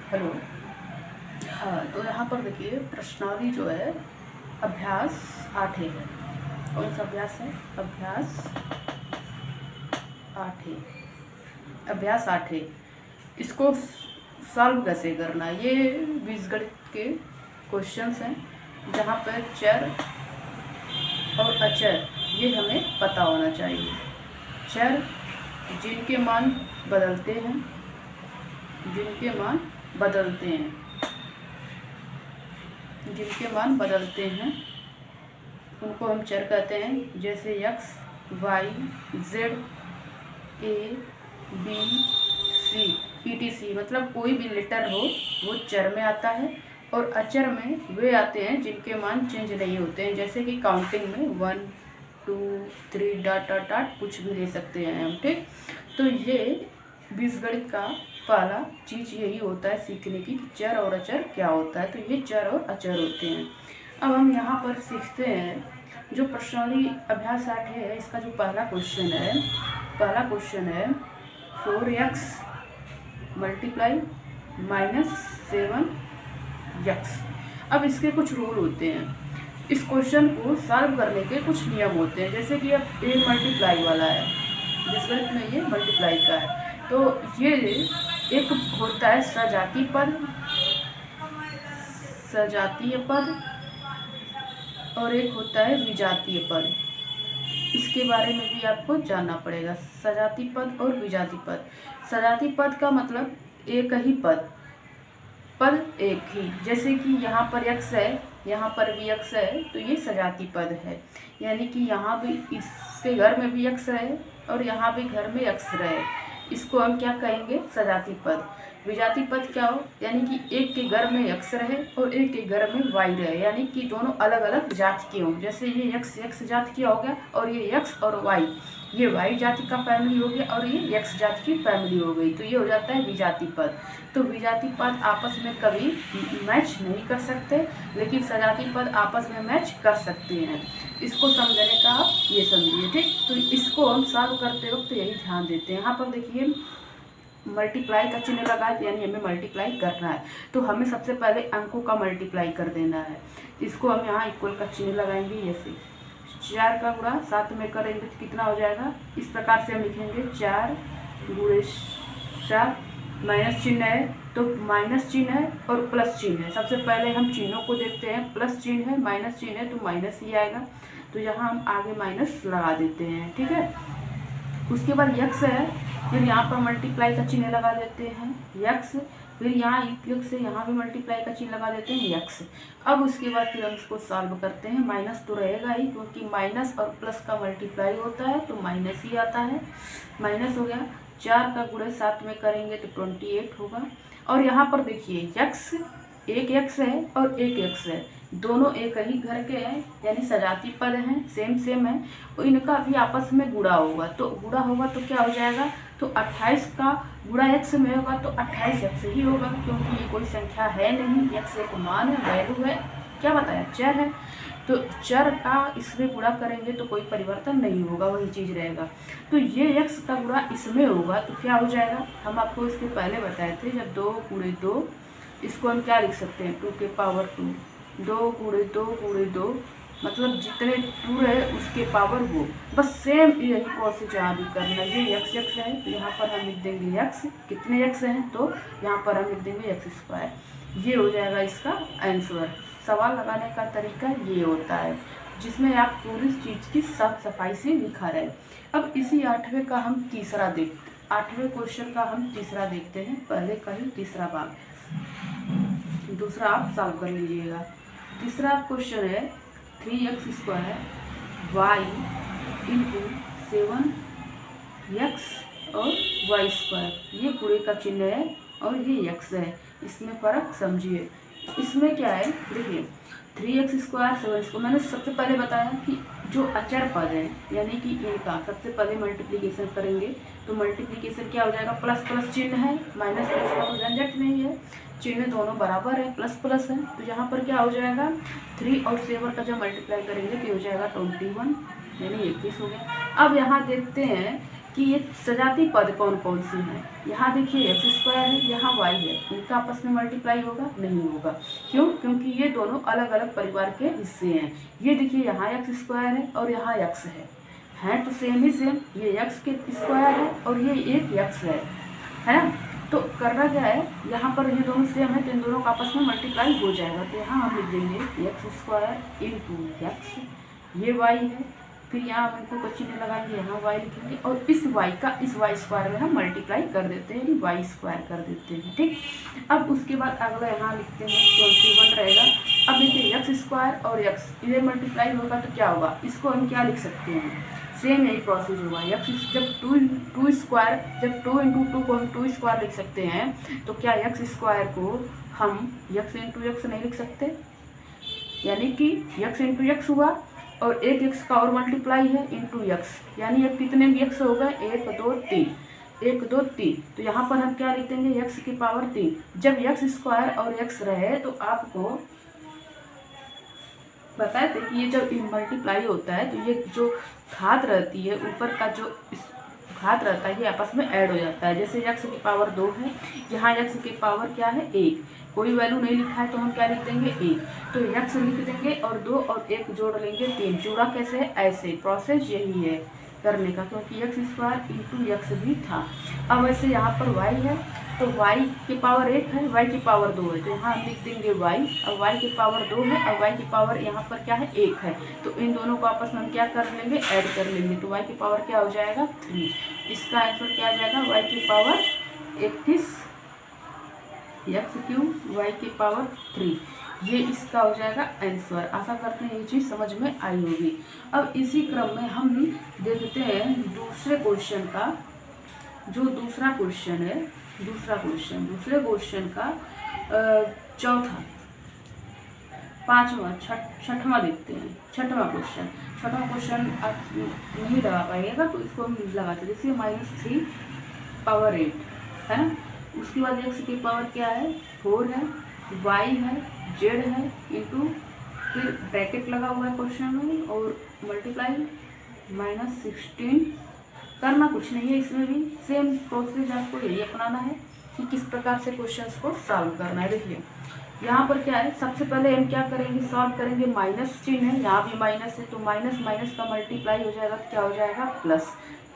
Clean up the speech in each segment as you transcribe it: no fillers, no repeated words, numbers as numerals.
Hello. हाँ, तो यहाँ पर देखिए प्रश्नावली जो है अभ्यास 8 है। कौन सा अभ्यास है? अभ्यास 8 है। इसको सॉल्व कैसे करना है? ये बीजगणित के क्वेश्चंस हैं जहाँ पर चर और अचर ये हमें पता होना चाहिए। चर जिनके मान बदलते हैं जिनके मान बदलते हैं उनको हम चर कहते हैं। जैसे x, y, z, a, b, c, etc। मतलब कोई भी लेटर हो वो चर में आता है, और अचर में वे आते हैं जिनके मान चेंज नहीं होते हैं। जैसे कि काउंटिंग में 1 2 3 डॉट डॉट डॉट कुछ भी ले सकते हैं हम, ठीक। तो ये बीजगणित का पहला चीज़ यही होता है सीखने की, चर और अचर क्या होता है। तो ये चर और अचर होते हैं। अब हम यहाँ पर सीखते हैं जो प्रश्नावली अभ्यास 8 है, इसका जो पहला क्वेश्चन है 4x मल्टीप्लाई -7x। अब इसके कुछ रूल होते हैं। इस क्वेश्चन को सॉल्व करने के कुछ नियम होते हैं। जैसे कि अब ये मल्टीप्लाई वाला है, बीजगणित में ये मल्टीप्लाई का है, तो ये एक होता है सजातीय पद और एक होता है विजातीय पद। इसके बारे में भी आपको जानना पड़ेगा, सजातीय पद और विजातीय पद। सजातीय पद का मतलब एक ही पद एक ही। जैसे कि यहाँ पर x है, यहाँ पर भी x है, तो ये सजातीय पद है। यानी कि यहाँ भी इसके घर में भी x रहे और यहाँ भी घर में x रहे, इसको हम क्या कहेंगे? सजातीय पद। विजातीय पद क्या हो? यानी कि एक के घर में x रहे और एक के घर में y रहे, यानी कि दोनों अलग अलग जाति के हों। जैसे ये x जाति का हो गया और ये x और y, ये y जाति का फैमिली हो गया और ये x जाति की फैमिली हो गई, तो ये हो जाता है विजातीय पद। तो विजातीय पद आपस में कभी मैच नहीं कर सकते, लेकिन सजातीय पद आपस में मैच कर सकते हैं। इसको समझने का आप ये समझिए, ठीक। तो इसको हम सॉल्व करते वक्त यही ध्यान देते हैं। यहाँ पर देखिए मल्टीप्लाई का चिन्ह लगा है, यानी हमें मल्टीप्लाई करना है, तो हमें सबसे पहले अंकों का मल्टीप्लाई कर देना है। इसको हम यहाँ इक्वल का चिन्ह लगाएंगे। जैसे 4 का गुणा 7 में करेंगे तो कितना हो जाएगा? इस प्रकार से हम लिखेंगे 4 गुणे 7, माइनस चिन्ह है तो माइनस चिन्ह है और प्लस चिन्ह है। सबसे पहले हम चिन्हों को देखते हैं। प्लस चिन्ह है, माइनस चिन्ह है, तो माइनस ही आएगा, तो यहाँ हम आगे माइनस लगा देते हैं, ठीक है। उसके बाद x है, फिर यहाँ पर मल्टीप्लाई का चिन्ह लगा देते हैं x, फिर यहाँ x से यहाँ भी मल्टीप्लाई का चिन्ह लगा देते हैं x। अब उसके बाद फिर हम इसको सॉल्व करते हैं। माइनस तो रहेगा ही, क्योंकि माइनस और प्लस का मल्टीप्लाई होता है तो माइनस ही आता है। माइनस हो गया। 4 का गुणे 7 में करेंगे तो 28 होगा। और यहाँ पर देखिए x, एक x है और एक x है, दोनों एक ही घर के हैं, यानी सजातीय पद हैं, सेम है, और इनका भी आपस में गुणा होगा। तो गुणा होगा तो क्या हो जाएगा? तो 28 का गुणा x में होगा तो 28x ही होगा, क्योंकि ये कोई संख्या है नहीं, x एक मान है, वैल्यू है, क्या बताया? चर है। तो चर का इसमें गुणा करेंगे तो कोई परिवर्तन नहीं होगा, वही चीज़ रहेगा। तो ये x का गुणा इसमें होगा तो क्या हो जाएगा? हम आपको इसके पहले बताए थे, जब 2 गुणे 2, इसको हम क्या लिख सकते हैं? 2 के पावर 2, 2 गुणे 2 गुणे 2, मतलब जितने 2 रहे उसके पावर वो। बस सेम यही प्रोसेस यहाँ भी करना है। ये x है तो यहाँ पर हम लिख देंगे x, कितने x हैं तो यहाँ पर हम लिख देंगे x²। ये हो जाएगा इसका आंसर। सवाल लगाने का तरीका ये होता है, जिसमें आप पूरी चीज़ की साफ सफाई से लिखा रहे। अब इसी 8वें क्वेश्चन का हम तीसरा देखते हैं। पहले का ही तीसरा भाग, दूसरा आप सॉल्व कर लीजिएगा। तीसरा क्वेश्चन है 3x² y इंटू 7x और y²। ये गुणे का चिन्ह है और ये x है, इसमें फ़र्क समझिए। इसमें क्या है? देखिए 3x² 7x को मैंने सबसे पहले बताया कि जो अचर पद है, यानी कि इनका सबसे पहले मल्टीप्लिकेशन करेंगे तो मल्टीप्लिकेशन क्या हो जाएगा? प्लस प्लस चिन्ह है, माइनस प्लस का तो झंझट नहीं है, चिन्ह दोनों बराबर है, प्लस प्लस है, तो यहाँ पर क्या हो जाएगा? 3 और 7 का जब मल्टीप्लाई करेंगे तो हो जाएगा 21, यानी 21 हो गया। अब यहाँ देखते हैं कि ये सजातीय पद कौन कौन सी हैं। यहाँ देखिए एक्स स्क्वायर है, यहाँ वाई है, इनका आपस में मल्टीप्लाई होगा नहीं होगा। क्यों? क्योंकि ये दोनों अलग अलग परिवार के हिस्से हैं। ये देखिए यहाँ एक्स स्क्वायर है और यहाँ एक्स है तो सेम ही सेम, ये एक्स के स्क्वायर है और ये एक एक्स है ना। तो करना क्या है, यहाँ पर ये दोनों सेम है तो इन दोनों का आपस में मल्टीप्लाई हो जाएगा। तो यहाँ हम लिख देंगे एक्स स्क्वायर इंटू एक्स, ये वाई है, फिर यहाँ हम इनको कुछ चिन्ह लगाएंगे, यहाँ वाई लिखेंगे और इस वाई का इस वाई स्क्वायर में हम मल्टीप्लाई कर देते हैं, यानी वाई स्क्वायर कर देते हैं। ठीक, अब उसके बाद अगला यहाँ लिखते हैं 21 रहेगा। अब देखिए एक्स स्क्वायर और एक्स इधर मल्टीप्लाई होगा तो क्या होगा, इसको हम क्या लिख सकते हैं, सेम यही प्रोसेस होगा। एक्स जब टू स्क्वायर, जब 2 इंटू 2 को हम 2 स्क्वायर लिख सकते हैं, तो क्या एक्स स्क्वायर को हम एक्स इंटू एक्स नहीं लिख सकते, यानी कि एक्स इंटू एक्स हुआ और एक एक्स का और मल्टीप्लाई है इंटू एक्स, यानी अब कितने भी एक्स हो गए, 1 2 3, 1 2 3। तो यहाँ पर हम क्या लिख देंगे, एक्स की पावर 3। जब एक्स स्क्वायर और एक्स रहे तो आपको बताए थे कि ये जब मल्टीप्लाई होता है तो ये जो घात रहती है, ऊपर का जो घात रहता है, ये आपस में ऐड हो जाता है। जैसे एक्स की पावर 2 है, यहाँ एक्स की पावर क्या है 1, कोई वैल्यू नहीं लिखा है तो हम क्या लिख देंगे 1, तो एक्स लिख देंगे और 2 और 1 जोड़ लेंगे 3। जोड़ा कैसे है, ऐसे प्रोसेस यही है करने का, क्योंकि एक्स स्क्वायर इंटू एक्स भी था। अब वैसे यहाँ पर वाई है तो वाई की पावर 1 है, वाई की पावर 2 है, तो यहाँ लिख देंगे वाई, अब वाई की पावर 2 है और वाई की पावर यहाँ पर क्या है 1 है, तो इन दोनों को आपस में हम क्या कर लेंगे, ऐड कर लेंगे। तो वाई की पावर क्या हो जाएगा 3, इसका आंसर क्या आ जाएगा, वाई की पावर 31 एक्स क्यूब वाई की पावर 3, ये इसका हो जाएगा आंसर। आशा करते हैं ये चीज़ समझ में आई होगी। अब इसी क्रम में हम देखते हैं दूसरे क्वेश्चन का, जो दूसरा क्वेश्चन है, दूसरे क्वेश्चन का चौथा, पांचवा, छठवां देखते हैं। छठवां क्वेश्चन आप नहीं लगा पाइएगा तो इसको हम लगाते हैं। जैसे -3 पावर 8 है ना, उसके बाद एक्स की पावर क्या है 4 है, वाई है, जेड है, इंटू फिर ब्रैकेट लगा हुआ है क्वेश्चन में और मल्टीप्लाई -16। करना कुछ नहीं है, इसमें भी सेम प्रोसेस आपको यही अपनाना है कि किस प्रकार से क्वेश्चंस को सॉल्व करना है। देखिए यहाँ पर क्या है, सबसे पहले हम क्या करेंगे, सॉल्व करेंगे, माइनस चिन्ह है, यहाँ भी माइनस है तो माइनस माइनस का मल्टीप्लाई हो जाएगा तो क्या हो जाएगा प्लस,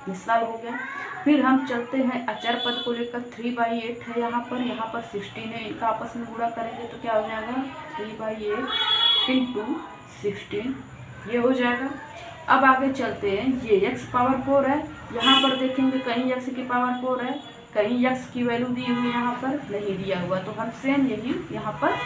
ये सॉल्व हो गया। फिर हम चलते हैं अचर पद को लेकर, 3/8 है यहाँ पर 16 है, इनका आपस में गुणा करेंगे तो क्या हो जाएगा 3/8 इंटू 16, ये हो जाएगा। अब आगे चलते हैं, ये x पावर 4 है, यहाँ पर देखेंगे कहीं x की पावर 4 है, कहीं x की वैल्यू दी हुई यहाँ पर नहीं दिया हुआ, तो हम सेम यही यहाँ पर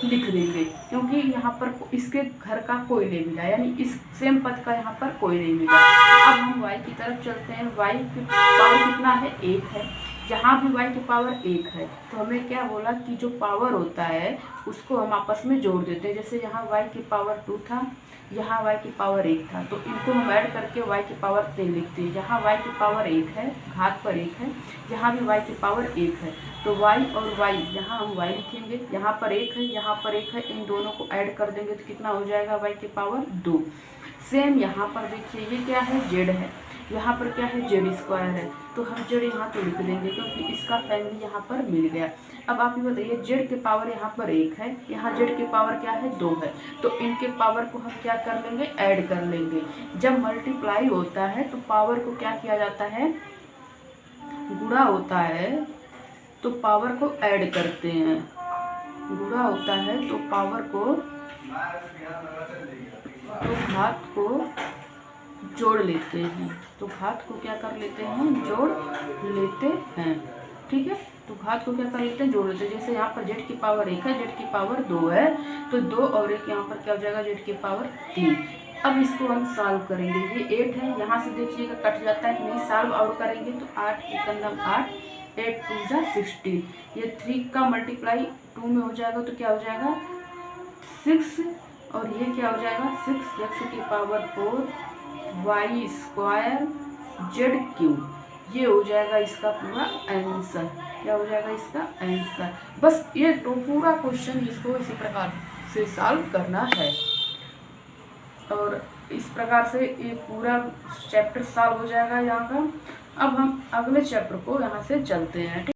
लिख देंगे, क्योंकि यहाँ पर इसके घर का कोई नहीं मिला, यानी इस सेम पद का यहाँ पर कोई नहीं मिला। अब हम y की तरफ चलते हैं, y की पावर कितना है 1 है, जहाँ भी y की पावर 1 है तो हमें क्या बोला कि जो पावर होता है उसको हम आपस में जोड़ देते हैं। जैसे यहाँ y की पावर 2 था, यहाँ y की पावर 1 था, तो इनको हम ऐड करके y की पावर 3 लिखते हैं। यहाँ y की पावर 1 है, घात पर 1 है, यहाँ भी y की पावर 1 है, तो y और y, यहाँ हम y लिखेंगे, यहाँ पर 1 है, यहाँ पर 1 है, इन दोनों को ऐड कर देंगे तो कितना हो जाएगा y की पावर 2। सेम यहाँ पर देखिए, ये क्या है z है, यहाँ पर क्या है जेड स्क्वायर है, तो हम जेड यहाँ तो लिख देंगे क्योंकि इसका फैमिली यहाँ पर मिल गया। अब आप ये बताइए, जेड के पावर यहाँ पर 1 है, यहाँ जेड की पावर क्या है 2 है, तो इनके पावर को हम क्या कर लेंगे, ऐड कर लेंगे। जब मल्टीप्लाई होता है तो पावर को क्या किया जाता है, गुणा होता है तो पावर को ऐड करते हैं, गुणा होता है तो पावर को, तो घात को जोड़ लेते हैं, तो घात को क्या कर लेते हैं, जोड़ लेते हैं। ठीक है, तो घात को क्या कर लेते हैं, जोड़ लेते हैं। जैसे यहाँ पर जेड की पावर 1 है, जेड की पावर 2 है, तो 2 और 1 यहाँ पर क्या हो जाएगा, जेड की पावर 3। अब इसको हम सॉल्व करेंगे, ये 8 है, यहाँ से देखिएगा कट जाता है कि नहीं, सॉल्व और करेंगे तो 8 एकम 8, 8 2 जा 16, ये 3 का मल्टीप्लाई 2 में हो जाएगा तो क्या हो जाएगा 6, और ये क्या हो जाएगा 6 एक्स की power 4 y square z cube, ये हो जाएगा इसका पूरा आंसर। क्या हो जाएगा इसका आंसर, बस ये तो पूरा क्वेश्चन इसको इसी प्रकार से सॉल्व करना है। और इस प्रकार से ये पूरा चैप्टर सॉल्व हो जाएगा यहाँ का। अब हम अगले चैप्टर को यहाँ से चलते हैं।